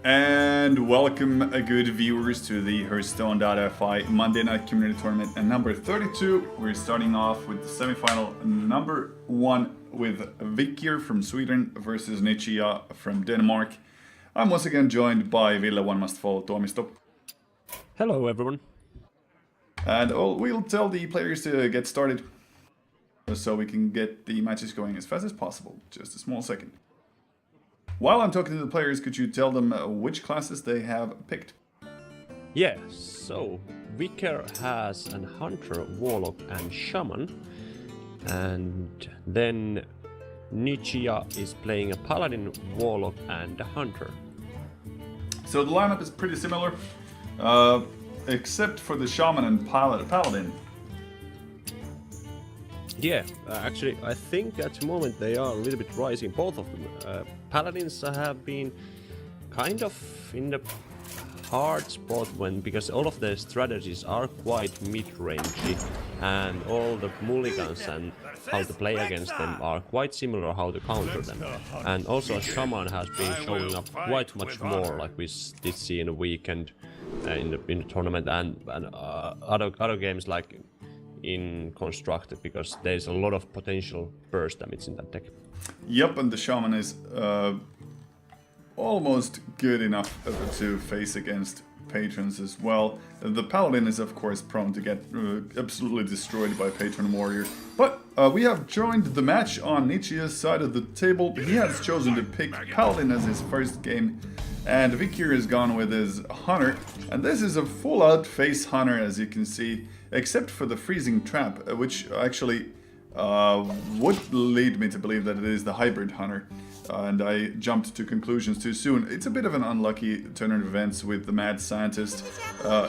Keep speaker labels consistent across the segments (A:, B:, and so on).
A: And welcome, good viewers, to the Hearthstone.fi Monday Night Community Tournament and number 32. We're starting off with the semifinal number 1 with Vikkear from Sweden versus Nichija from Denmark. I'm once again joined by Ville, one must follow Tuomisto.
B: Hello everyone.
A: And we'll tell the players to get started so we can get the matches going as fast as possible. Just a small second. While I'm talking to the players, could you tell them which classes they have picked?
B: Yeah, so Vikkear has an Hunter, Warlock and Shaman. And then Nichija is playing a Paladin, Warlock and a Hunter.
A: So the lineup is pretty similar, except for the Shaman and Paladin.
B: Yeah, actually, I think at the moment they are a little bit rising, both of them. Paladins have been kind of in the hard spot because all of their strategies are quite mid-rangey, and all the mulligans and how to play against them are quite similar how to counter them. And also Shaman has been showing up quite much more, like we did see in the weekend in the tournament and other games like in Constructed, because there's a lot of potential burst damage in that deck.
A: Yep, and the Shaman is almost good enough to face against patrons as well. The Paladin is of course prone to get absolutely destroyed by Patron Warrior. But we have joined the match on Nichija's side of the table. He has chosen to pick Paladin as his first game, and Vikkear has gone with his Hunter. And this is a full-out face Hunter, as you can see, except for the freezing trap, which actually would lead me to believe that it is the hybrid Hunter. And I jumped to conclusions too soon. It's a bit of an unlucky turn of events with the Mad Scientist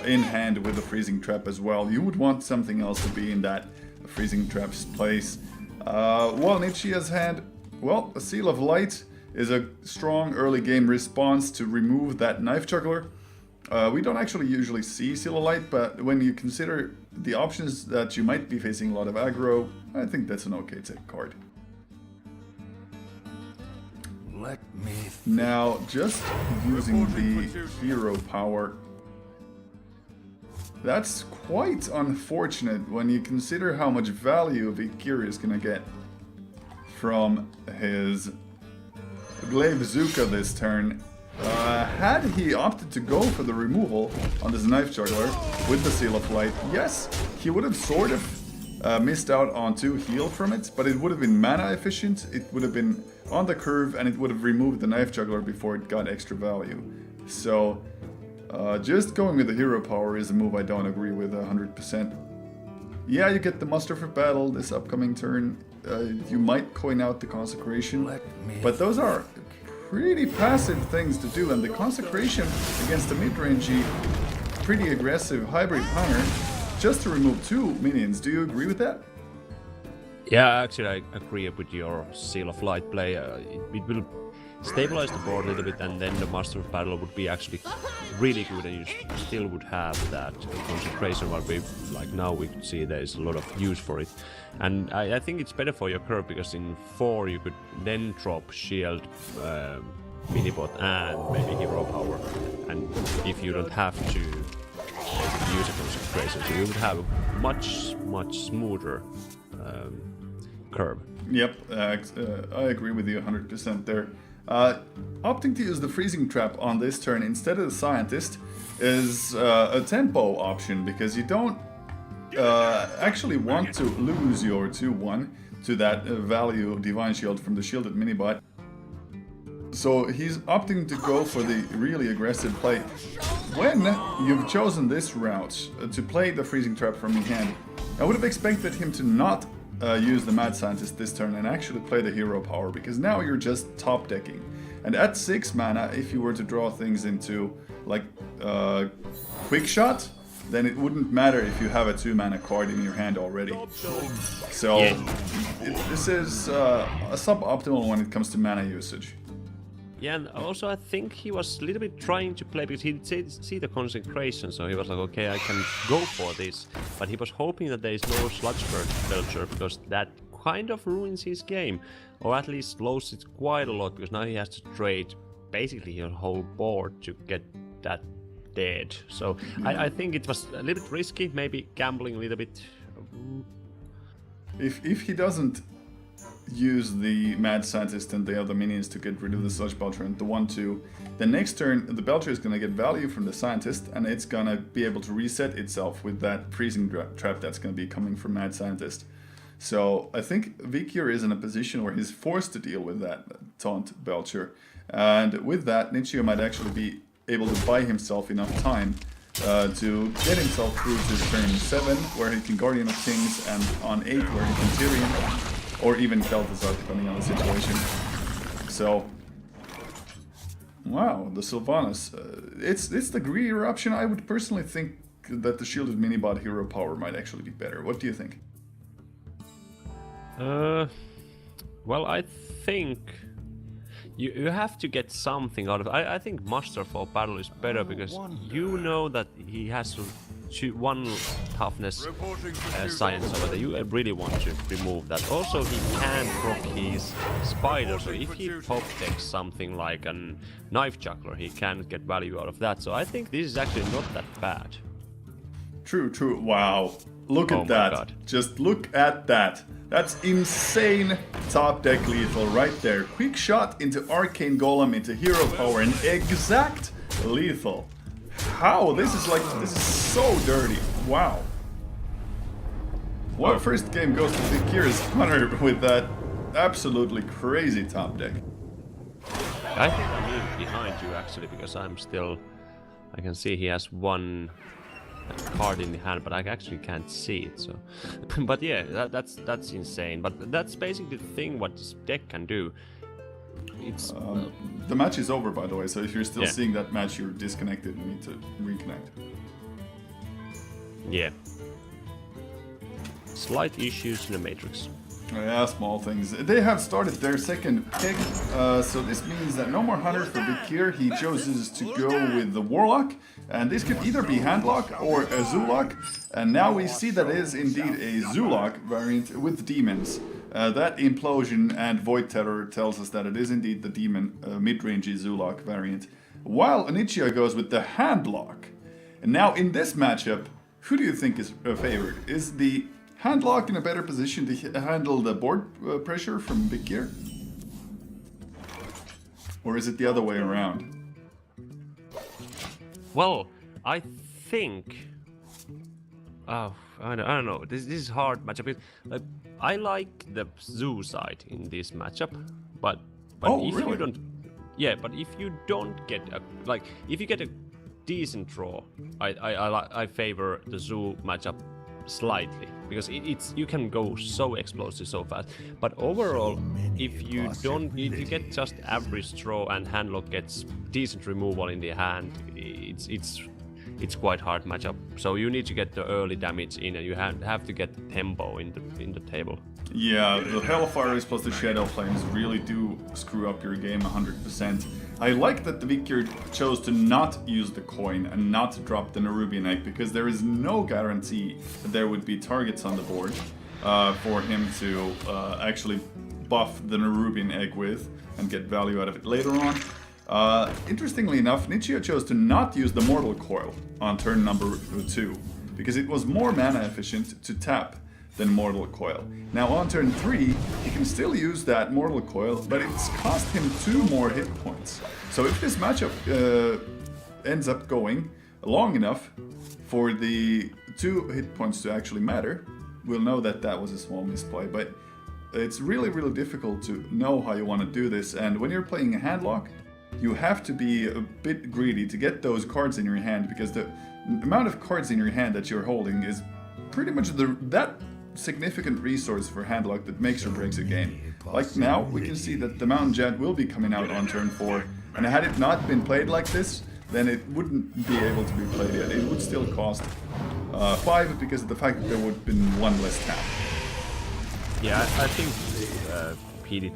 A: in hand with the freezing trap as well. You would want something else to be in that freezing trap's place. While Nichija's hand, well, a Seal of Light is a strong early game response to remove that Knife Juggler. We don't actually usually see Seal of Light, but when you consider the options that you might be facing a lot of aggro, I think that's an okay card.
C: Let me
A: now, just using the hero power, that's quite unfortunate when you consider how much value Vikkear is going to get from his Glaive Bazooka this turn. Had he opted to go for the removal on this Knife Juggler with the Seal of Light, yes, he would have sort of missed out on 2 heal from it, but it would have been mana efficient, it would have been on the curve, and it would have removed the Knife Juggler before it got extra value. So, just going with the hero power is a move I don't agree with 100%. Yeah, you get the Muster for Battle this upcoming turn, you might coin out the Consecration, but those are pretty passive things to do, and the Consecration against the mid-rangey, pretty aggressive hybrid Hunter, just to remove 2 minions. Do you agree with that?
B: Yeah, actually I agree with your Seal of Light play. It will stabilize the board a little bit, and then the Master of Battle would be actually really good, and you still would have that Consecration, but now we could see there is a lot of use for it. And I think it's better for your curve, because in 4 you could then drop Shield, Minibot and maybe Hero Power, and if you don't have to use a Consecration, so you would have a much smoother curve.
A: Yep, I agree with you 100% there. Opting to use the freezing trap on this turn instead of the Scientist is a tempo option, because you don't actually want to lose your 2-1 to that value Divine Shield from the shielded Minibot. So he's opting to go for the really aggressive play. When you've chosen this route to play the freezing trap from your hand, I would have expected him to not use the Mad Scientist this turn and actually play the hero power, because now you're just top decking. And at 6 mana, if you were to draw things into like Quick Shot, then it wouldn't matter if you have a 2 mana card in your hand already. So this is suboptimal when it comes to mana usage.
B: Yeah, and also I think he was a little bit trying to play, because he did see the Consecration, so he was like, okay, I can go for this. But he was hoping that there is no Sludge Belcher, because that kind of ruins his game, or at least slows it quite a lot, because now he has to trade basically your whole board to get that dead. So I think it was a little bit risky, maybe gambling a little bit.
A: If he doesn't use the Mad Scientist and the other minions to get rid of the Sludge Belcher and the 1-2, the next turn the Belcher is gonna get value from the Scientist and it's gonna be able to reset itself with that freezing trap that's gonna be coming from Mad Scientist. So I think Vikkear is in a position where he's forced to deal with that Taunt Belcher. And with that, Nichija might actually be able to buy himself enough time to get himself through to turn 7, where he can Guardian of Kings, and on 8, where he can Tyrion, or even Kel'Thuzar, depending on the situation. So, wow, the Sylvanas. It's the greedier option. I would personally think that the Shielded Minibot hero power might actually be better. What do you think?
B: Well, I think you have to get something out of it. I think Master for Battle is better because you know that he has one toughness science over there. You really want to remove that. Also, he can proc his spider, so if he pop decks something like a knife juggler, he can get value out of that. So I think this is actually not that bad.
A: True, true. Wow. Look at
B: Oh my
A: that.
B: God.
A: Just look at that. That's insane top deck lethal right there. Quick shot into Arcane Golem into hero power and exact lethal. How? This is so dirty. Wow. What first game goes to Vikkear's Hunter with that absolutely crazy top deck?
B: I think I'm even behind you actually because I can see he has one card in the hand, but I actually can't see it. So, but yeah, that's insane. But that's basically the thing what this deck can do. It's
A: the match is over, by the way. So if you're still
B: Yeah.
A: seeing that match, you're disconnected and need to reconnect.
B: yeah, slight issues in the matrix.
A: Yeah, small things. They have started their second pick, so this means that no more Hunter for Vikkear. He chooses to go with the Warlock, and this could either be Handlock or a Zoolock. And now we see that it is indeed a Zoolock variant with demons. That Implosion and Void Terror tells us that it is indeed the demon mid-rangey Zoolock variant. While Nichija goes with the Handlock. And now in this matchup, who do you think is favored? Is the Handlock in a better position to handle the board pressure from Vikkear? Or is it the other way around?
B: Well, I think. Oh, I don't know. This is hard matchup. I like the zoo side in this matchup, but
A: Oh,
B: if
A: really?
B: you don't, yeah, but if you don't get if you get a decent draw, I favor the zoo matchup slightly because it's you can go so explosive so fast. But overall, if you get just average draw and Handlock gets decent removal in the hand, it's quite hard matchup. So you need to get the early damage in, and you have to get the tempo in the table.
A: Yeah, the Hellfires plus the Shadow Flames really do screw up your game 100%. I like that the Vikkear chose to not use the coin and not drop the Nerubian Egg, because there is no guarantee that there would be targets on the board for him to actually buff the Nerubian Egg with and get value out of it later on. Interestingly enough, Nichija chose to not use the Mortal Coil on turn number 2, because it was more mana efficient to tap than Mortal Coil. Now on turn 3, he can still use that Mortal Coil, but it's cost him 2 more hit points. So if this matchup ends up going long enough for the 2 hit points to actually matter, we'll know that that was a small misplay. But it's really, really difficult to know how you want to do this, and when you're playing a Handlock, you have to be a bit greedy to get those cards in your hand, because the amount of cards in your hand that you're holding is pretty much that significant resource for Handlock that makes or breaks a game. Like now, we can see that the Mountain Jet will be coming out on turn 4, and had it not been played like this, then it wouldn't be able to be played yet. It would still cost 5 because of the fact that there would have been 1 less tap.
B: Yeah, I think he did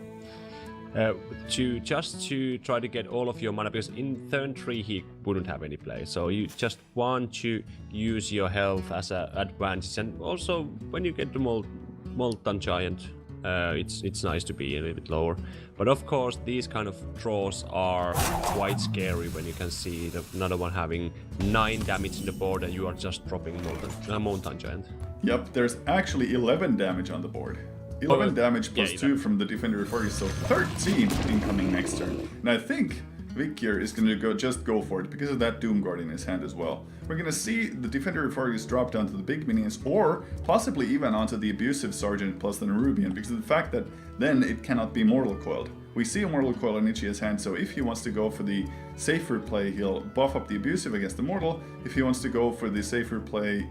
B: to try to get all of your mana, because in turn 3 he wouldn't have any play, so you just want to use your health as an advantage. And also when you get the Molten Giant, it's nice to be a little bit lower. But of course, these kind of draws are quite scary when you can see another one having 9 damage in the board and you are just dropping Mountain Giant.
A: Yep, there's actually 11 damage on the board. 11 damage plus 2 from the Defender Forge, so 13 incoming next turn. And I think Vikkear is going to just go for it because of that Doom Guard in his hand as well. We're going to see the Defender Forge drop down to the big minions or possibly even onto the Abusive Sergeant plus the Nerubian because of the fact that then it cannot be Mortal Coiled. We see a Mortal Coil in Nichija's hand, so if he wants to go for the safer play, he'll buff up the Abusive against the Mortal. If he wants to go for the safer play,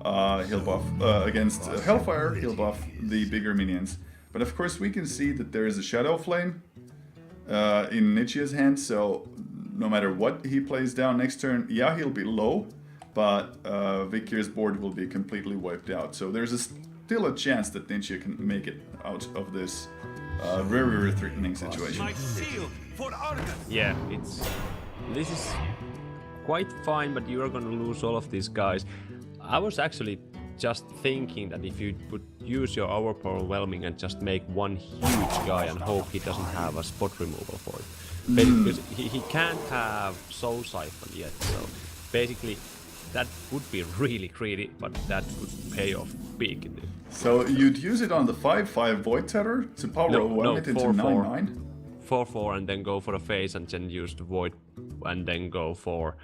A: he'll buff against Hellfire, he'll buff the bigger minions. But of course we can see that there is a Shadow Flame in Nichija's hand, so no matter what he plays down next turn, yeah, he'll be low, but Vikkear's board will be completely wiped out. So there's still a chance that Nichija can make it out of this very threatening situation.
B: Yeah, this is quite fine, but you are gonna lose all of these guys. I was actually just thinking that if you would use your overwhelming and just make one huge guy and hope he doesn't have a spot removal for it. Because he can't have Soul Siphon yet, so basically that would be really greedy, but that would pay off big.
A: So you'd use it on the 5/5 Void Terror to power overwhelm it into 9/9?
B: 4/4 and then go for the face and then use the Void and then go for,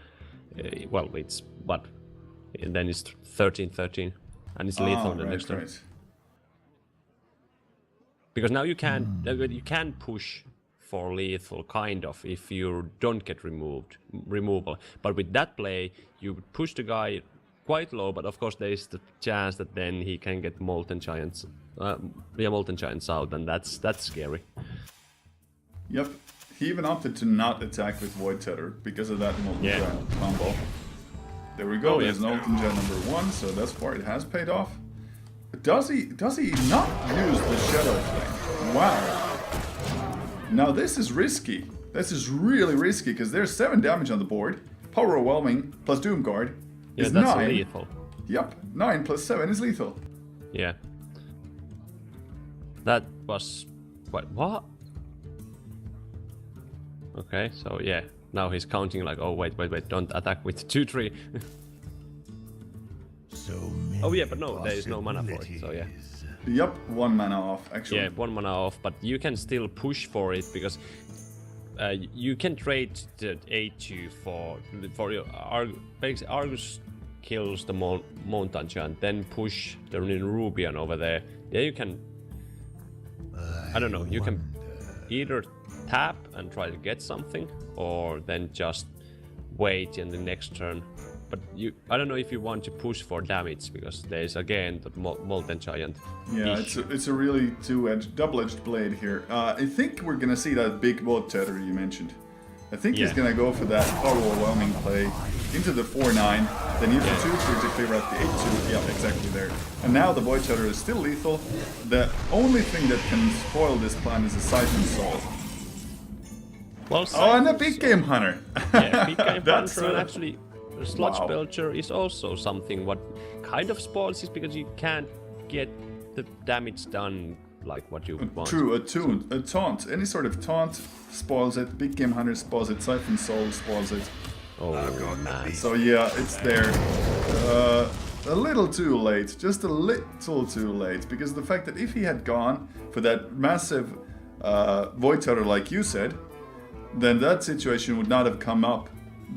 B: well, it's what? And then it's 13/13 and it's lethal the next turn. Because now you can push for lethal kind of if you don't get removal. But with that play you would push the guy quite low, but of course there is the chance that then he can get Molten Giants out, and that's scary.
A: Yep. He even opted to not attack with Void Tether because of that Molten Giant combo. There we go, there's Molten Giant number 1, so that's why it has paid off. Does he not use the Shadow Flame? Wow. Now this is risky. This is really risky because there's 7 damage on the board. Power Overwhelming plus Doom Guard is
B: that's
A: 9.
B: Lethal.
A: Yep, 9 plus 7 is lethal.
B: Yeah. That was... what? Okay, so yeah. Now he's counting like, oh wait, don't attack with 2/3. Oh yeah, but no, there is no mana for it, so yeah.
A: Yep, 1 mana off, actually.
B: Yeah, 1 mana off, but you can still push for it because you can trade the A2 for your basically Argus kills the Mountain Giant, then push the Nerubian over there. Yeah, you can. I don't know. You can either tap and try to get something, or then just wait in the next turn. But I don't know if you want to push for damage because there's again the Molten Giant.
A: Yeah, it's a really double-edged blade here. I think we're gonna see that big Void Tether you mentioned. I think he's gonna go for that power overwhelming play into the 4/9, then use the 2/3 to clear out the 8/2. Yeah, exactly there. And now the Void Tether is still lethal. The only thing that can spoil this plan is a Siphon Soul.
B: Well,
A: and a Big Game Hunter.
B: Yeah, Big Game Hunter, and actually Sludge Belcher is also something what kind of spoils is because you can't get the damage done like what you want.
A: True, a taunt, any sort of taunt spoils it, Big Game Hunter spoils it, Siphon Soul spoils it.
B: Oh man.
A: So yeah, it's there. A little too late, just a little too late, because the fact that if he had gone for that massive Void Terror like you said, then that situation would not have come up.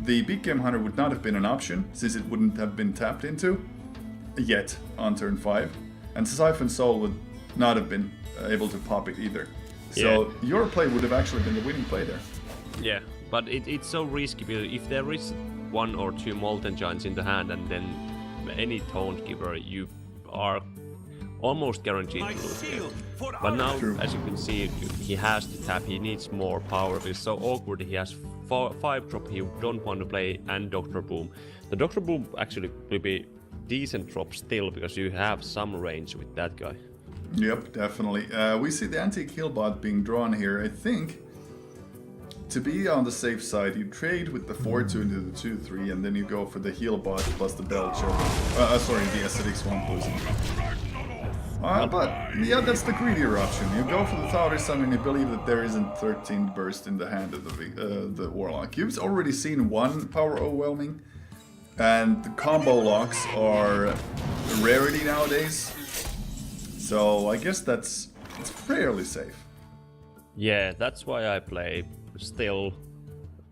A: The Big Game Hunter would not have been an option, since it wouldn't have been tapped into yet on turn 5. And Siphon Soul would not have been able to pop it either. So your play would have actually been the winning play there.
B: Yeah, but it's so risky, because if there is 1 or 2 Molten Giants in the hand and then any Taunt Giver, you are almost guaranteed to lose it. But now, as you can see, he has to tap, he needs more power. It's so awkward, he has 5 drop he don't want to play and Dr. Boom. The Dr. Boom actually will be decent drop still because you have some range with that guy.
A: Yep, definitely. We see the anti-kill bot being drawn here. I think to be on the safe side, you trade with the 4/2 into the 2/3, and then you go for the heal bot plus the Belcher. The Acidic Swamp Poison. But yeah, that's the greedier option. You go for the Thauri Sun and you believe that there isn't 13 burst in the hand of the Warlock. You've already seen one power overwhelming, and the combo locks are a rarity nowadays. So I guess it's fairly safe.
B: Yeah, that's why I play still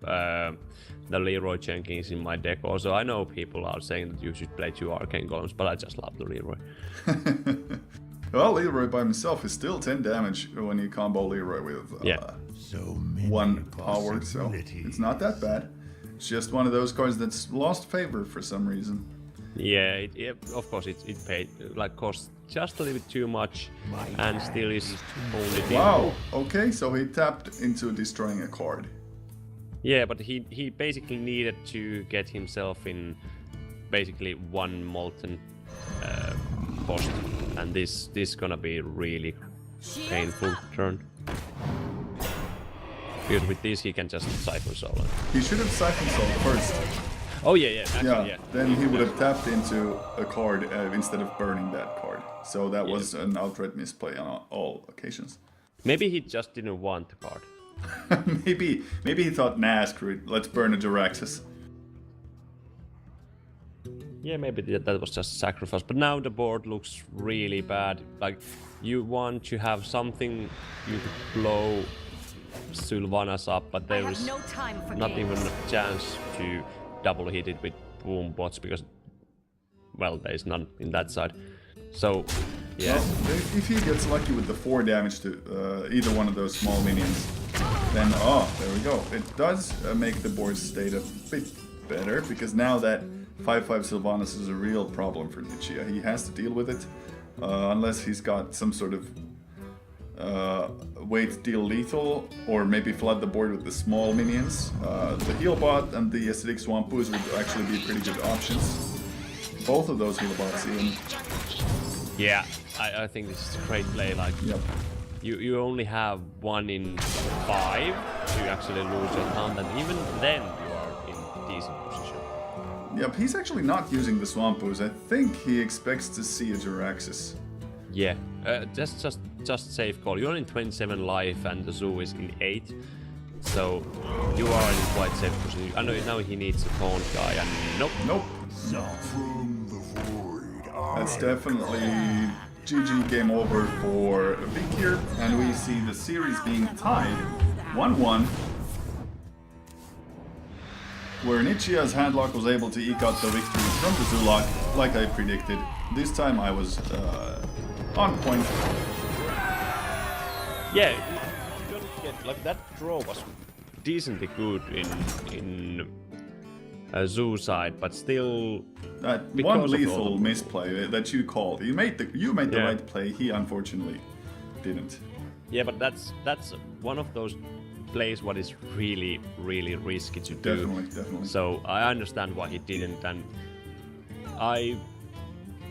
B: the Leroy Jenkins in my deck. Also, I know people are saying that you should play 2 Arcane Golems, but I just love the Leroy.
A: Well, Leroy by himself is still 10 damage when you combo Leroy with
C: So many
A: 1 power, so it's not that bad. It's just one of those cards that's lost favor for some reason.
B: Yeah, of course it paid, like, cost just a little bit too much, and still is only.
A: Wow. Okay, so he tapped into destroying a card.
B: Yeah, but he basically needed to get himself in basically 1 molten post, and this gonna be really painful turn. Because with this he can just Siphon Soul.
A: He should have Siphon Soul first.
B: Oh yeah, actually, yeah.
A: Then he would have tapped into a card instead of burning that card. So that was an outright misplay on all occasions.
B: Maybe he just didn't want the card.
A: maybe he thought, nah, screw it, let's burn a Jiraxis.
B: Yeah, maybe that was just a sacrifice. But now the board looks really bad. Like, you want to have something you could blow Sylvanas up, but there is not even a chance to double hit it with boom bots because, well, there is none in that side. So, yeah.
A: Well, if he gets lucky with the 4 damage to either one of those small minions, then there we go. It does make the board state a bit better, because now that 5/5 Sylvanas is a real problem for Nichija. He has to deal with it, unless he's got some sort of way to deal lethal, or maybe flood the board with the small minions. The heal bot and the acidic Swampoos would actually be pretty good options. Both of those heal bots even.
B: Yeah, I think this is a great play. Like,
A: yep.
B: You only have 1 in 5 to actually lose your count, and even then you are in decent position.
A: Yep, he's actually not using the Swampoos. I think he expects to see a Jiraxis.
B: Yeah, just safe call. You're in 27 life and the zoo is in 8, so you are in quite safe position. I know now he needs a taunt guy, and nope.
A: That's definitely GG, game over for Vikkear, and we see the series being tied 1-1, where Nichija's Handlock was able to eke out the victory from the Zulak, like I predicted. This time I was on point.
B: Yeah, you don't get, like, that draw was decently good in zoo side, but still
A: that one lethal misplay that you called. You made the right play. He unfortunately didn't.
B: Yeah, but that's one of those plays what is really risky to do.
A: Definitely.
B: So I understand why he didn't, and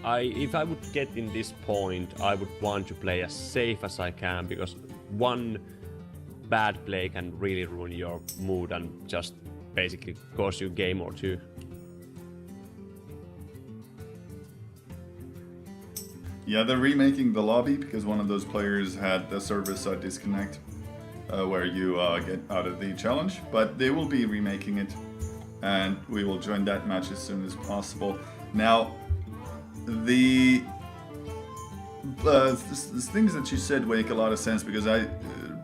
B: if I would get in this point, I would want to play as safe as I can, because one bad play can really ruin your mood and just basically cost you a game or 2.
A: Yeah, they're remaking the lobby because one of those players had the server side disconnect, where you get out of the challenge, but they will be remaking it, and we will join that match as soon as possible. Now, the things that you said make a lot of sense, because I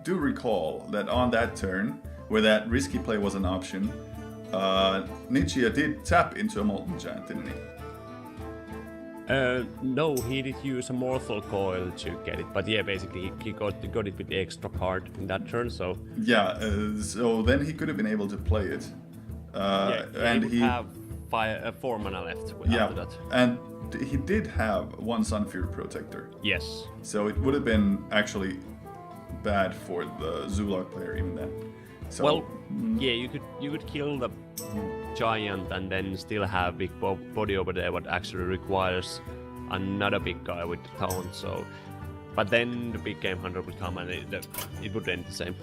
A: do recall that on that turn, where that risky play was an option, Nichija did tap into a Molten Giant, didn't he?
B: No, he did use a Mortal Coil to get it, but yeah, basically he got it with the extra card in that turn, so...
A: Yeah, so then he could have been able to play it. And
B: he would have 4 mana left after that.
A: And he did have 1 Sunfury Protector.
B: Yes.
A: So it would have been actually bad for the Zulak player even then. So,
B: well, yeah, you could kill the giant and then still have big body over there, what actually requires another big guy with the taunt. So, but then the big game hunter would come and it would end the same.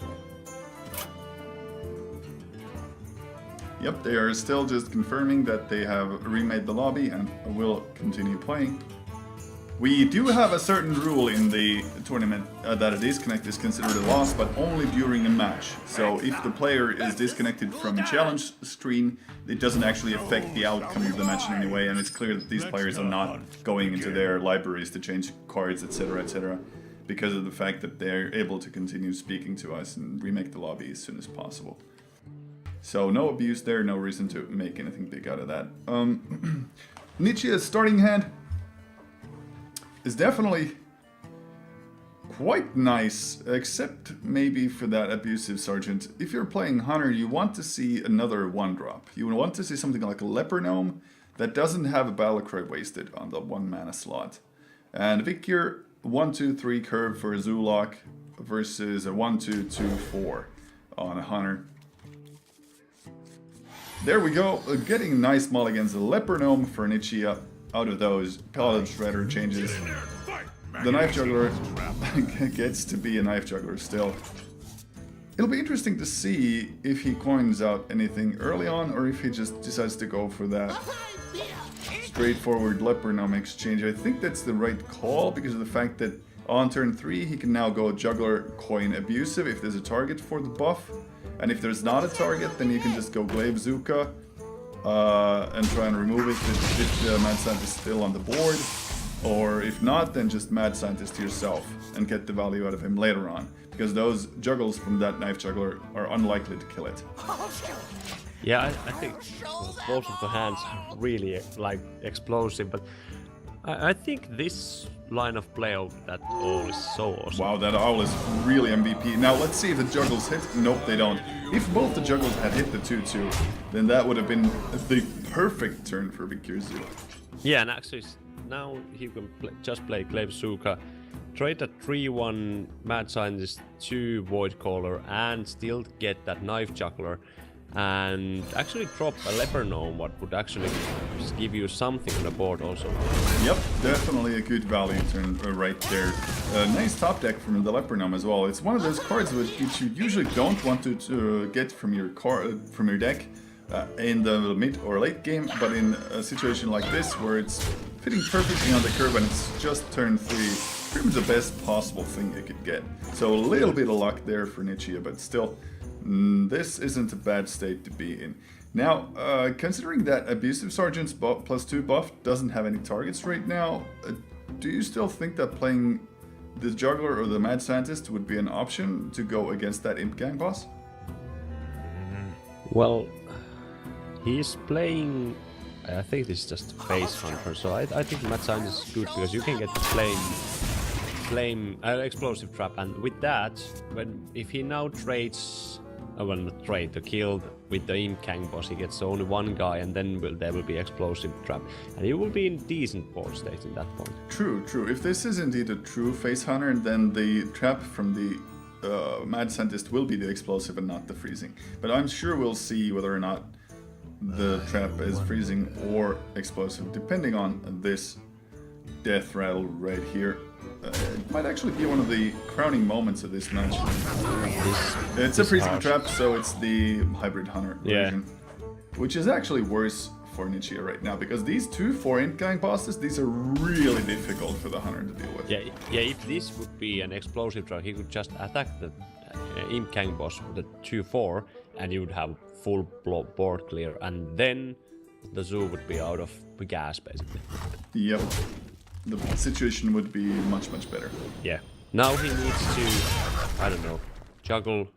A: Yep, they are still just confirming that they have remade the lobby and will continue playing. We do have a certain rule in the tournament that a disconnect is considered a loss, but only during a match. So if the player is disconnected from a challenge screen, it doesn't actually affect the outcome of the match in any way, and it's clear that these players are not going into their libraries to change cards, etc., because of the fact that they're able to continue speaking to us and remake the lobby as soon as possible. So no abuse there, no reason to make anything big out of that. Nichija's starting hand is definitely quite nice, except maybe for that abusive sergeant. If you're playing Hunter, you want to see another 1-drop. You want to see something like a Leper Gnome that doesn't have a Battle Cry wasted on the 1-mana slot. And Vikkear, 1-2-3 curve for a Zulok versus a 1-2-2-4 on a Hunter. There we go, getting nice mulligans. A Leper Gnome for Nichija out of those Paladin Shredder changes. The Knife Juggler gets to be a Knife Juggler still. It'll be interesting to see if he coins out anything early on or if he just decides to go for that straightforward Leper Gnome exchange. I think that's the right call because of the fact that on turn 3 he can now go Juggler, coin Abusive if there's a target for the buff. And if there's not a target, then you can just go Glaive Zuka and try and remove it if the Mad Scientist is still on the board. Or if not, then just Mad Scientist yourself and get the value out of him later on. Because those juggles from that Knife Juggler are unlikely to kill it.
B: Yeah, I think both of the hands are really like explosive, but I think this line of play of that owl is so awesome.
A: Wow, that owl is really MVP. Now let's see if the juggles hit. Nope, they don't. If both the juggles had hit the 2-2, then that would have been the perfect turn for Vikkear Zoo.
B: Yeah, and actually now he can just play Glaive Zuka, trade a 3-1 Mad Scientist to Void Caller and still get that Knife Juggler and actually drop a Leper Gnome, what would actually just give you something on the board also.
A: Yep, definitely a good value turn right there. Nice top deck from the Leper Gnome as well. It's one of those cards which you usually don't want to get from your deck in the mid or late game, but in a situation like this where it's fitting perfectly on the curve and it's just turn 3, pretty much the best possible thing you could get. So a little bit of luck there for Nichija, but still, this isn't a bad state to be in. Now, considering that Abusive Sergeant's +2 buff doesn't have any targets right now, do you still think that playing the Juggler or the Mad Scientist would be an option to go against that Imp Gang boss?
B: Well, he's playing, I think this is just Face Hunter, so I think Mad Scientist is good because you can get the flame explosive trap, and with that, if he now trades, well not trade, the kill with the Imp Gang boss, he gets only one guy and then there will be explosive trap, and he will be in decent board state in that point.
A: True. If this is indeed a true Face Hunter, then the trap from the Mad Scientist will be the explosive and not the freezing. But I'm sure we'll see whether or not the trap is freezing or explosive, depending on this death rattle right here. It might actually be one of the crowning moments of this match. It's a freezing trap, so it's the Hybrid Hunter version. Which is actually worse for Nichija right now, because these 2-4 Imp Gang bosses, these are really difficult for the Hunter to deal with.
B: Yeah, if this would be an explosive trap, he could just attack the Imp Gang boss with the 2-4, and you would have full board clear, and then the zoo would be out of gas, basically.
A: Yep. The situation would be much better.
B: Yeah. Now he needs to, I don't know, juggle.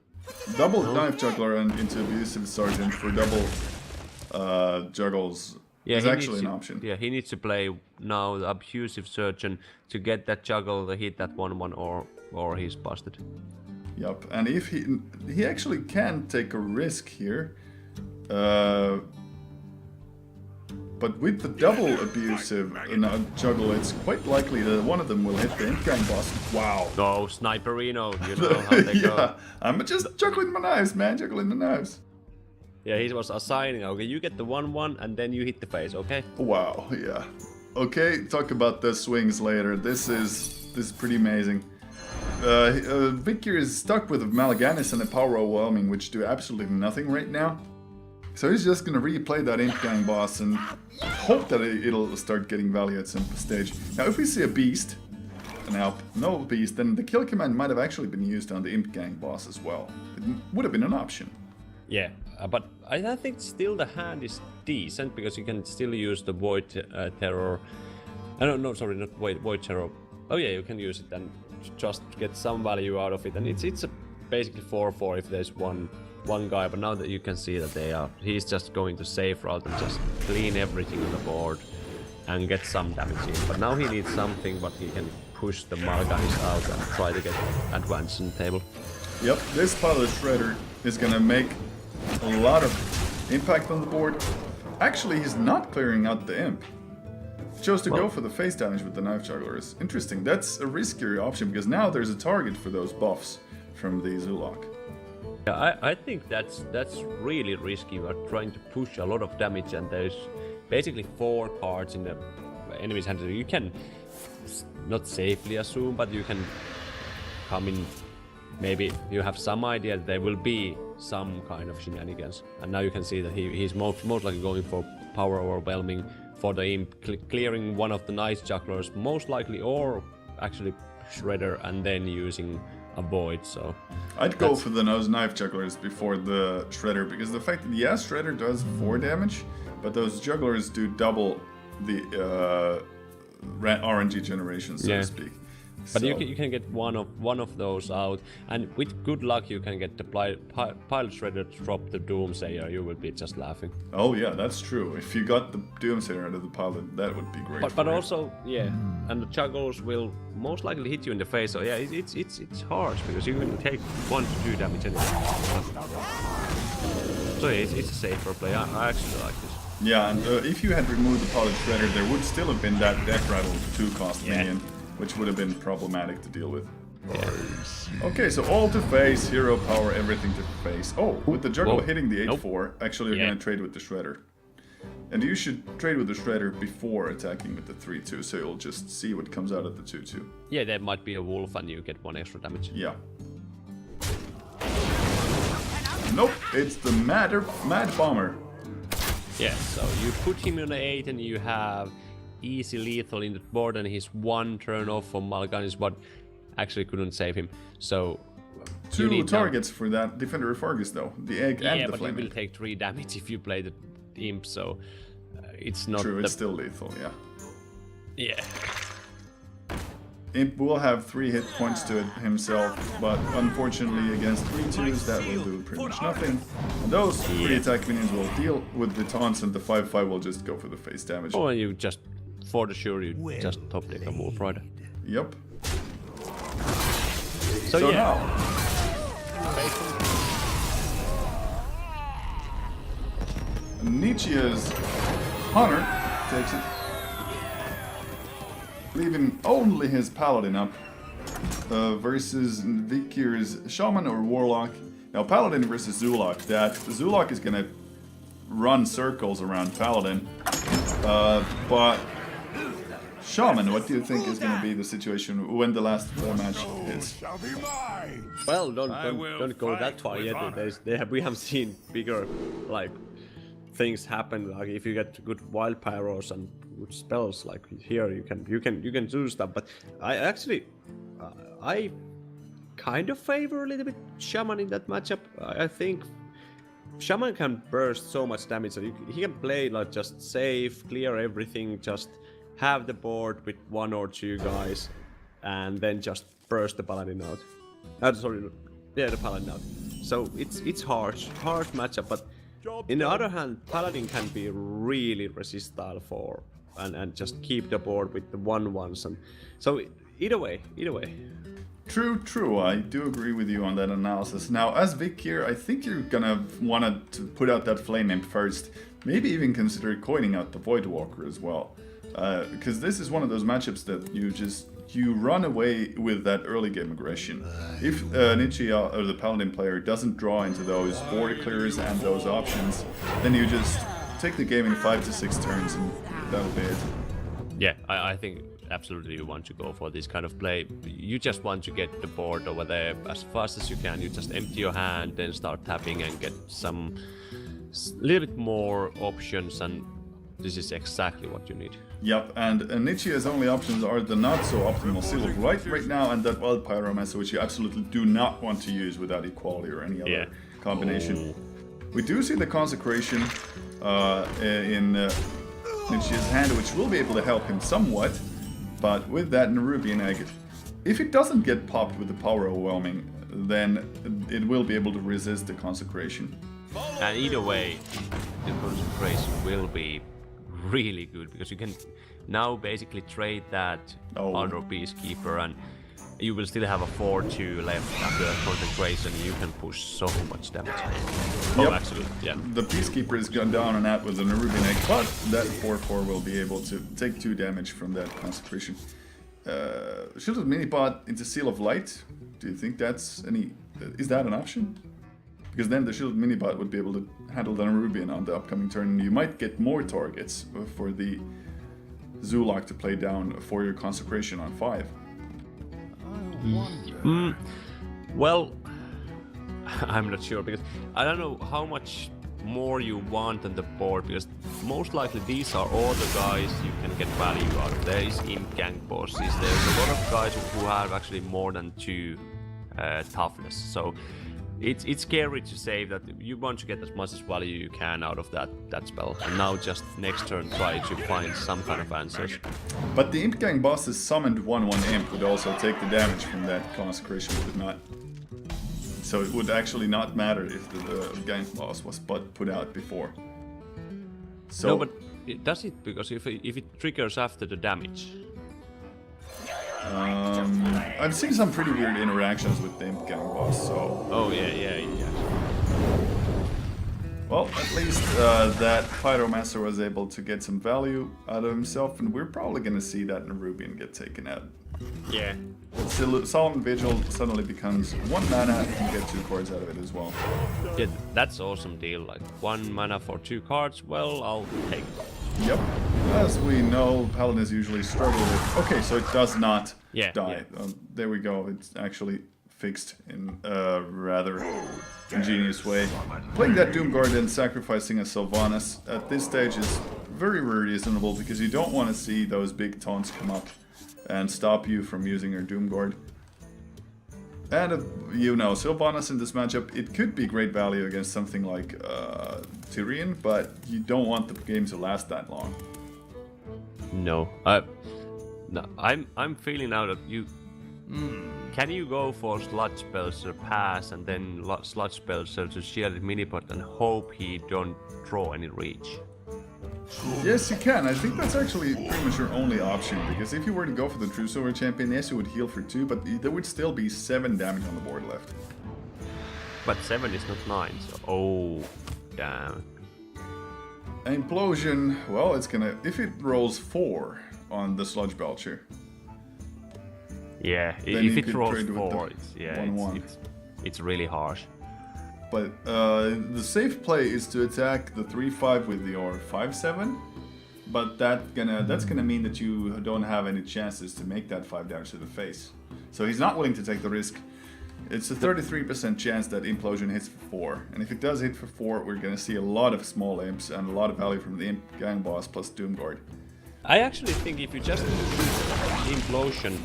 A: Double Knife Juggler and into Abusive Sergeant for double juggles is actually an option.
B: Yeah, he needs to play now the Abusive Surgeon to get that juggle to hit that 1-1 or he's busted.
A: Yep, and if he actually can take a risk here, but with the double Abusive juggle, it's quite likely that one of them will hit the Imp Gang boss. Wow.
B: No, Sniperino, you know how they go.
A: Yeah, I'm just juggling my knives, man, juggling my knives.
B: Yeah, he was assigning, okay, you get the 1-1 and then you hit the face, okay?
A: Wow, yeah. Okay, talk about the swings later. This is pretty amazing. Vikkear is stuck with Malaganis and a Power Overwhelming, which do absolutely nothing right now. So he's just gonna replay that Imp Gang boss and hope that it'll start getting value at some stage. Now if we see a beast, now no beast, then the kill command might have actually been used on the Imp Gang boss as well. It would have been an option.
B: Yeah, but I think still the hand is decent because you can still use the Void Terror. No, sorry, not Void Terror. Oh yeah, you can use it and just get some value out of it, and it's a basically 4/4 if there's one guy. But now that you can see that he's just going to safe route and just clean everything on the board and get some damage in. But now he needs something, but he can push the Malganis out and try to get advance in the table.
A: Yep, this Pilot Shredder is gonna make a lot of impact on the board. Actually, he's not clearing out the Imp. Chose to go for the face damage with the Knife Jugglers. Interesting, that's a riskier option because now there's a target for those buffs from the Zulak.
B: Yeah, I think that's really risky. You are trying to push a lot of damage and there's basically 4 cards in the enemy's hand. You can not safely assume, but you can come in. Maybe you have some idea that there will be some kind of shenanigans. And now you can see that he's most likely going for power overwhelming for the Imp, clearing one of the Nice Jugglers, most likely, or actually Shredder, and then using a Void. So
A: I'd go for those Knife Jugglers before the Shredder, because the fact that, yes, Shredder does 4 damage, but those Jugglers do double the RNG generation, so to speak.
B: But so you can get one of those out, and with good luck you can get the Pilot Shredder to drop the Doomsayer. You will be just laughing.
A: Oh yeah, that's true. If you got the Doomsayer out of the Pilot, that would be great.
B: But also, yeah, and the Juggles will most likely hit you in the face. So yeah, it's harsh because you can take 1 to 2 damage anyway. So yeah, it's a safer play. I actually like this.
A: Yeah, and if you had removed the Pilot Shredder, there would still have been that Death Rattle 2-cost minion, which would have been problematic to deal with.
B: Yeah.
A: Okay, so all to face, hero power, everything to face. Oh, with the Juggle hitting the 8/4, actually you're gonna trade with the Shredder. And you should trade with the Shredder before attacking with the 3/2, so you'll just see what comes out of the 2/2.
B: Yeah, there might be a wolf and you get 1 extra damage.
A: Yeah. Nope, it's the Mad Bomber.
B: Yeah, so you put him on the 8 and you have easy lethal in the board, and he's 1 turn off for Malganis, but actually couldn't save him. So
A: 2 targets for that Defender of Argus though, the egg and the flame.
B: Yeah, but you will take 3 damage if you play the Imp, so it's not
A: true, it's still lethal, yeah.
B: Yeah.
A: Imp will have 3 hit points to it himself, but unfortunately against 3/2s that will do pretty much nothing. And those 3 attack minions will deal with the taunts, and the 5/5 will just go for the face damage.
B: Or you just, for the sure, you just top deck a Wolf Rider.
A: Yep.
B: So yeah.
A: Now. Nichija's Hunter takes it, leaving only his Paladin up versus Vikkear's Shaman or Warlock. Now Paladin versus Zulak, that Zulak is gonna run circles around Paladin, but Shaman, what do you think is gonna be the situation when the last match is?
B: Well, don't go that far yet. We have seen bigger things happen. Like if you get good wild pyros and good spells, like here you can do stuff. But I kind of favor a little bit Shaman in that matchup. I think Shaman can burst so much damage that he can play like just safe, clear everything, just have the board with 1 or 2 guys, and then just burst the Paladin out. The Paladin out. So it's harsh matchup, but in the other hand, Paladin can be really resistile for and just keep the board with the 1/1s, and so either way.
A: True. I do agree with you on that analysis. Now, as Vikkear, I think you're gonna want to put out that Flame Imp first. Maybe even consider coining out the Void Walker as well, because this is one of those matchups that you run away with that early game aggression. If Nichija or the Paladin player doesn't draw into those board clears and those options, then you just take the game in 5 to 6 turns and that'll be it.
B: Yeah, I think absolutely you want to go for this kind of play. You just want to get the board over there as fast as you can. You just empty your hand, then start tapping and get some little bit more options, and this is exactly what you need.
A: Yep, and Nichija's only options are the not so optimal Seal of Light right now and that Wild Pyromancer, which you absolutely do not want to use without Equality or any other combination. We do see the Consecration in Nichija's hand, which will be able to help him somewhat, but with that Nerubian Egg, if it doesn't get popped with the Power Overwhelming, then it will be able to resist the Consecration.
B: And either way, the Consecration will be really good, because you can now basically trade that other Peacekeeper, and you will still have a 4-2 left after Consecration. You can push so much damage.
A: Yep.
B: Oh, actually, yeah.
A: The Peacekeeper is gone down and out with the Nerubian Egg, but that 4-4 will be able to take 2 damage from that Consecration. Shielded Minibot into Seal of Light. Do you think that's any... is that an option? Because then the Shielded Minibot would be able to handle the Nerubian on the upcoming turn, and you might get more targets for the Zulak to play down for your Consecration on 5.
B: Well, I'm not sure, because I don't know how much more you want on the board, because most likely these are all the guys you can get value out of. There is Imp Gang bosses, there's a lot of guys who have actually more than 2 toughness, so it's scary to say that you want to get as much as value you can out of that spell, and now just next turn try to find some kind of answers.
A: But the Imp Gang boss's summoned 1/1 Imp would also take the damage from that Consecration, would it not? So it would actually not matter if the Gang boss was put out before. So,
B: No, but it does it, because if it triggers after the damage.
A: I've seen some pretty weird interactions with the Imp Gang boss, so...
B: Oh, yeah.
A: Well, at least that Pyromancer was able to get some value out of himself, and we're probably gonna see that Nerubian get taken out.
B: Yeah.
A: Solemn Vigil suddenly becomes 1 mana and you get 2 cards out of it as well.
B: Yeah, that's awesome deal. Like 1 mana for 2 cards. Well, I'll take it.
A: Yep. As we know, Paladins usually struggle with... Okay, so it does not die.
B: Yeah.
A: There we go. It's actually fixed in a rather ingenious way. Playing that Doomguard and sacrificing a Sylvanas at this stage is very, very reasonable, because you don't want to see those big taunts come up and stop you from using your Doomguard. And you know, Sylvanas in this matchup, it could be great value against something like Tyrion, but you don't want the game to last that long.
B: No, I'm feeling now that you can you go for Sludge Spellcer pass and then Sludge Spellcer to Shielded Minipot and hope he don't draw any reach?
A: Yes, you can. I think that's actually pretty much your only option, because if you were to go for the True Silver Champion, yes, you would heal for 2, but there would still be 7 damage on the board left.
B: But 7 is not 9, so... Oh, damn.
A: Implosion, well, it's gonna... If it rolls 4 on the Sludge Belcher...
B: Yeah,
A: then
B: if
A: you
B: it
A: could
B: rolls
A: trade with
B: 4,
A: the
B: it's really harsh.
A: But the safe play is to attack the 3/5 with your 5/7, but that's gonna mean that you don't have any chances to make that 5 damage to the face. So he's not willing to take the risk. It's a 33% chance that Implosion hits for 4, and if it does hit for 4, we're gonna see a lot of small imps and a lot of value from the Imp Gang boss plus Doomguard.
B: I actually think if you just Implosion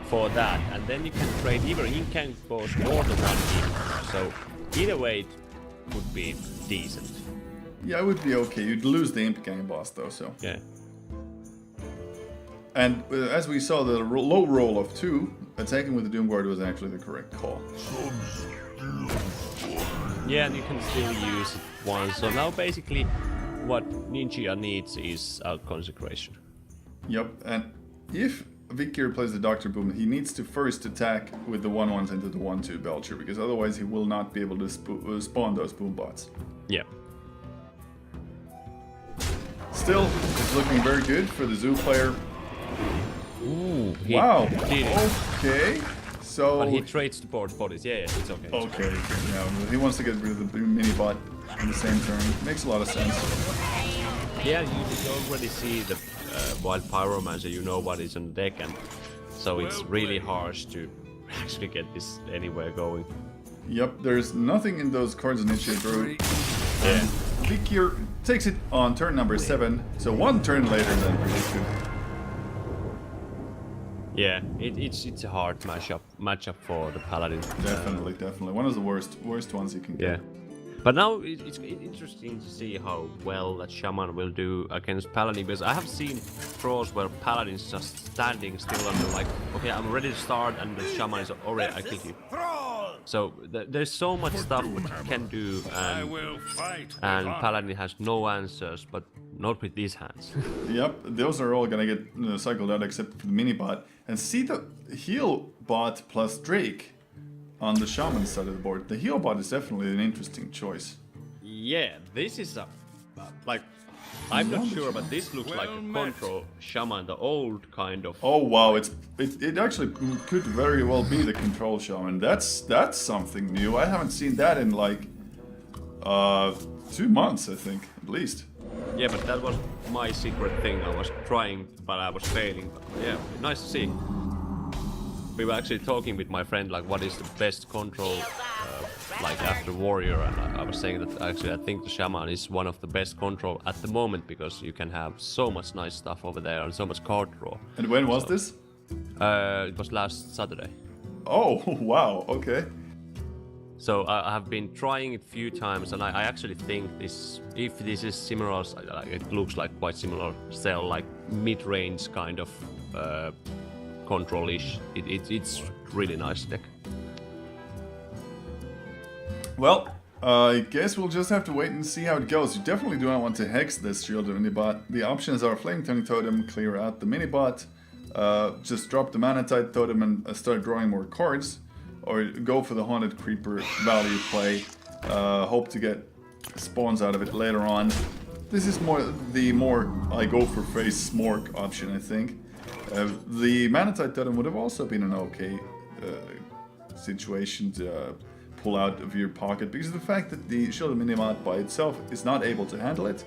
B: for that, and then you can trade either Imp Gang boss or the 1 Imp, so either way, it would be decent.
A: Yeah, it would be okay. You'd lose the Imp Gang boss though, so.
B: Yeah.
A: And as we saw, the low roll of 2, attacking with the Doomguard was actually the correct call.
B: Yeah, and you can still use it once. So now basically, what Nichija needs is a Consecration.
A: Yep, and if Vikkear plays the Dr. Boom, he needs to first attack with the 1/1s into the 1/2 Belcher, because otherwise he will not be able to spawn those boom bots.
B: Yeah.
A: Still, it's looking very good for the Zoo player.
B: Ooh,
A: Wow,
B: did it.
A: okay. So...
B: But he trades the board bodies, yeah, it's okay.
A: Okay, yeah, he wants to get rid of the mini-bot in the same turn. Makes a lot of sense.
B: Yeah, you already see the Wild Pyromancer, you know what is on the deck, and so it's really harsh to actually get this anywhere going.
A: Yep, there's nothing in those cards Nichija drew
B: Yeah.
A: Vikkear takes it on turn number 7, so one turn later than predicted.
B: Yeah, it's a hard matchup for the Paladin.
A: Definitely. One of the worst ones you can get.
B: Yeah. But now it's interesting to see how well that Shaman will do against Paladin, because I have seen draws where Paladin's just standing still and they're like, okay, I'm ready to start, and the Shaman is already, I kill you. So there's so much stuff what you can do, and Paladin has no answers, but not with these hands.
A: Yep, those are all gonna get cycled out except for the mini bot. And see the heal bot plus Drake on the Shaman side of the board. The heal bot is definitely an interesting choice.
B: Yeah, this is like, I'm not sure, but this looks like a control Shaman, the old kind of.
A: Oh wow, it actually could very well be the control Shaman. That's something new. I haven't seen that in like 2 months, I think, at least.
B: Yeah, but that was my secret thing. I was trying, but I was failing. But yeah, nice to see. We were actually talking with my friend, like, what is the best control, like, after Warrior, and I was saying that actually I think the Shaman is one of the best control at the moment, because you can have so much nice stuff over there and so much card draw.
A: And when was this?
B: It was last Saturday.
A: Oh, wow, okay.
B: So I have been trying it a few times, and I actually think this, if this is similar, it looks like quite similar cell, like mid-range kind of control-ish. It's really nice deck.
A: Well, I guess we'll just have to wait and see how it goes. You definitely do not want to hex this Shield of Minibot. The options are Flame Tongue Totem, clear out the Minibot, just drop the Manatite Totem and start drawing more cards, or go for the Haunted Creeper value play, hope to get spawns out of it later on. This is the more I go for face Smork option, I think. The Manatite Totem would have also been an okay situation to pull out of your pocket, because of the fact that the Shield of Minimot by itself is not able to handle it,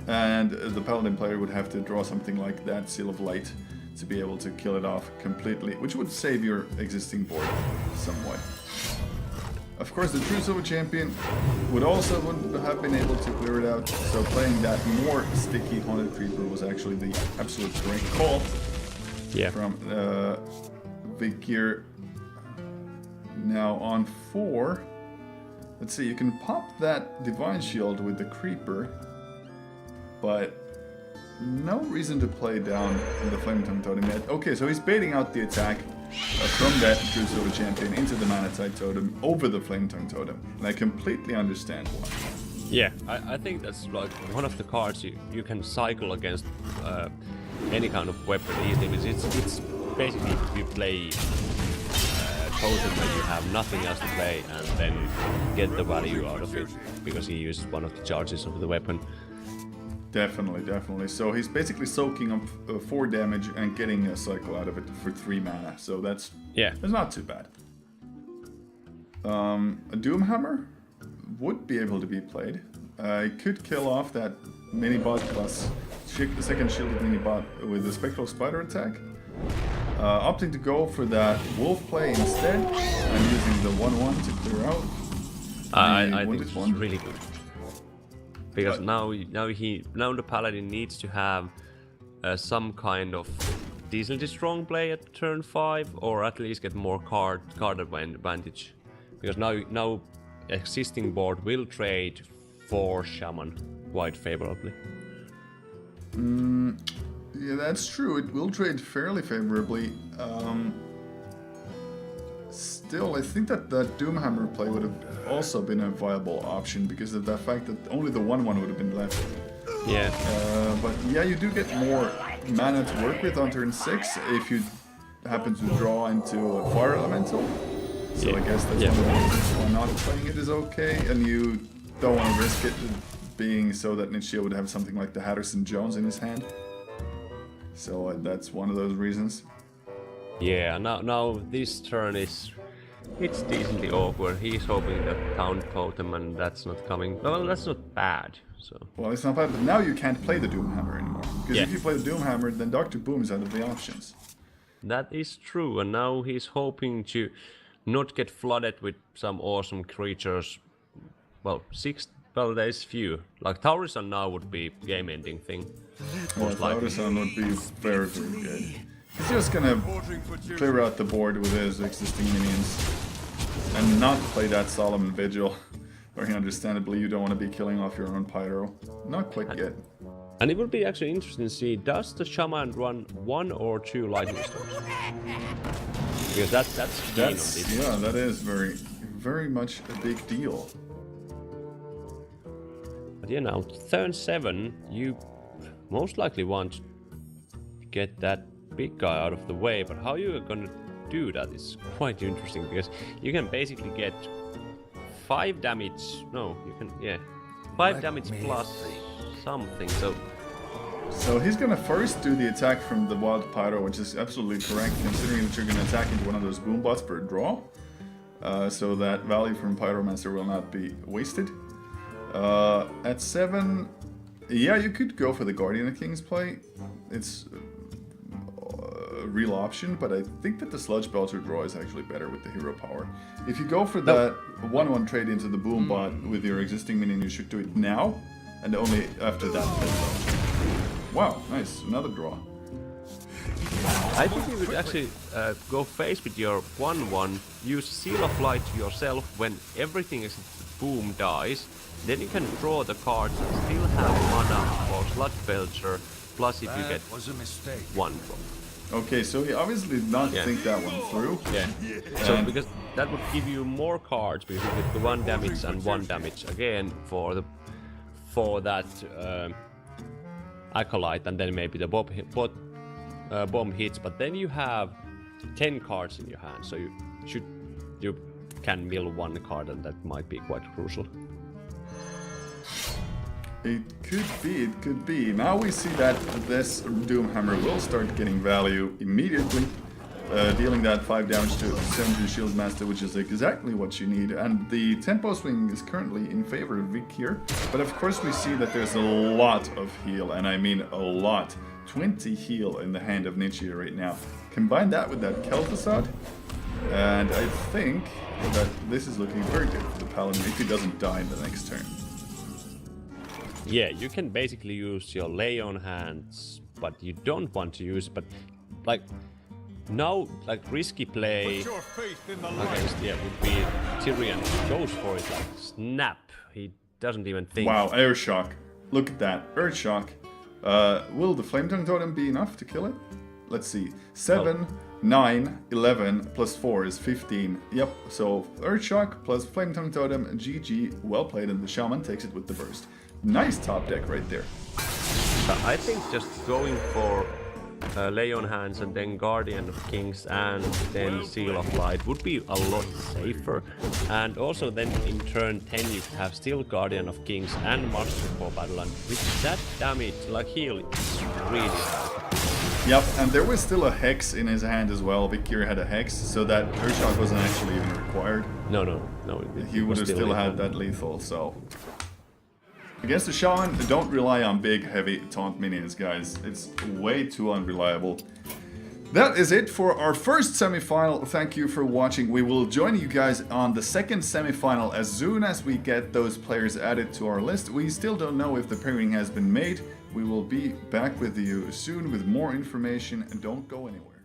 A: and the Paladin player would have to draw something like that Seal of Light to be able to kill it off completely, which would save your existing board somewhat. Of course, the True Silver Champion would have been able to clear it out, so playing that more sticky Haunted Creeper was actually the absolute correct call.
B: Yeah.
A: From Vikkear. Now on 4, let's see, you can pop that Divine Shield with the Creeper, but no reason to play down the Flame Tongue Totem yet. Okay, so he's baiting out the attack from that True Silver Champion into the Manatite Totem over the Flame Tongue Totem, and I completely understand why.
B: Yeah, I think that's like one of the cards you can cycle against any kind of weapon easily. It's basically you play Totem when you have nothing else to play, and then get the value out of it, because he uses one of the charges of the weapon.
A: Definitely. So he's basically soaking up 4 damage and getting a cycle out of it for 3 mana. So that's not too bad. A Doomhammer would be able to be played. It could kill off that Minibot plus second shielded Minibot with the Spectral Spider attack. Opting to go for that Wolf play instead and using the 1/1 to clear out.
B: I think it's really good. Because now the Paladin needs to have some kind of decently strong play at turn 5, or at least get more card advantage. Because now existing board will trade for Shaman quite favorably.
A: Yeah, that's true. It will trade fairly favorably. Still, I think that Doomhammer play would have also been a viable option, because of the fact that only the 1/1 would have been left.
B: Yeah.
A: But yeah, you do get more mana to work with on turn 6 if you happen to draw into a Fire Elemental. So I guess that's one of the reasons why not playing it is okay, and you don't want to risk it being so that Nichija would have something like the Hatterson Jones in his hand. So that's one of those reasons.
B: Yeah, now this turn it's decently awkward. He's hoping that Town Totem, and that's not coming. Well, that's not bad. So.
A: Well, it's not bad, but now you can't play the Doomhammer anymore. Because if you play the Doomhammer, then Dr. Boom is out of the options.
B: That is true, and now he's hoping to not get flooded with some awesome creatures. Well, Well, there's few. Like Taurison now would be game-ending thing. Most likely.
A: Olodyn would be very, very good. He's just gonna clear out the board with his existing minions and not play that Solomon Vigil. Very understandably, you don't want to be killing off your own Pyro. Not quite yet.
B: And it would be actually interesting to see, does the Shaman run 1 or 2 Lightning Storms? Because that's key on this.
A: Yeah, that is very much a big deal.
B: But you know, turn 7, you most likely want to get that big guy out of the way, but how you're gonna do that is quite interesting, because you can basically get 5 damage, no, you can, yeah, 5 damage plus something,
A: So he's gonna first do the attack from the Wild Pyro, which is absolutely correct, considering that you're gonna attack into one of those boom bots per draw. So that value from Pyromancer will not be wasted. At 7, yeah, you could go for the Guardian of King's play. It's a real option, but I think that the Sludge Belcher draw is actually better with the hero power. If you go for that 1-1 trade into the boom bot with your existing minion, you should do it now, and only after that. Wow, nice, another draw.
B: I think you would actually go face with your 1-1, use Seal of Light to yourself when everything is boom dies, then you can draw the cards and still have mana for Sludge Belcher, plus if you get
C: was a mistake.
B: 1 draw.
A: Okay, so he obviously did not think that one through.
B: Yeah. So because that would give you more cards, because you get the 1 damage and 1 damage again for that Acolyte, and then maybe the bomb hits, but then you have 10 cards in your hand, so you can mill 1 card, and that might be quite crucial.
A: It could be. Now we see that this Doomhammer will start getting value immediately, dealing that 5 damage to 17 Shield Master, which is exactly what you need. And the tempo swing is currently in favor of Vikkear, but of course we see that there's a lot of heal, and I mean a lot. 20 heal in the hand of Nichija right now. Combine that with that Kel'Thuzad, and I think that this is looking very good for the Paladin if he doesn't die in the next turn.
B: Yeah, you can basically use your Lay on Hands, but you don't want to use it. But like now, like risky play against would be Tyrion. He goes for it like snap. He doesn't even think.
A: Wow, Air Shock. Look at that, Earth Shock. Will the Flame Tongue Totem be enough to kill it? Let's see. 7, 9, 11 plus 4 is 15. Yep, so Earth Shock plus Flame Tongue Totem, GG, well played, and the Shaman takes it with the burst. Nice top deck right there.
B: I think just going for Lay on Hands and then Guardian of Kings and then Seal of Light would be a lot safer. And also then in turn 10 you have still Guardian of Kings and Master for Battle, and with that damage, like heal, is really high.
A: Yep, and there was still a Hex in his hand as well. Vikkear had a Hex, so that Earthshock wasn't actually even required.
B: No.
A: He would have still had that lethal, so... Against the Shaman, don't rely on big, heavy taunt minions, guys. It's way too unreliable. That is it for our first semi-final. Thank you for watching. We will join you guys on the second semi-final as soon as we get those players added to our list. We still don't know if the pairing has been made. We will be back with you soon with more information, and don't go anywhere.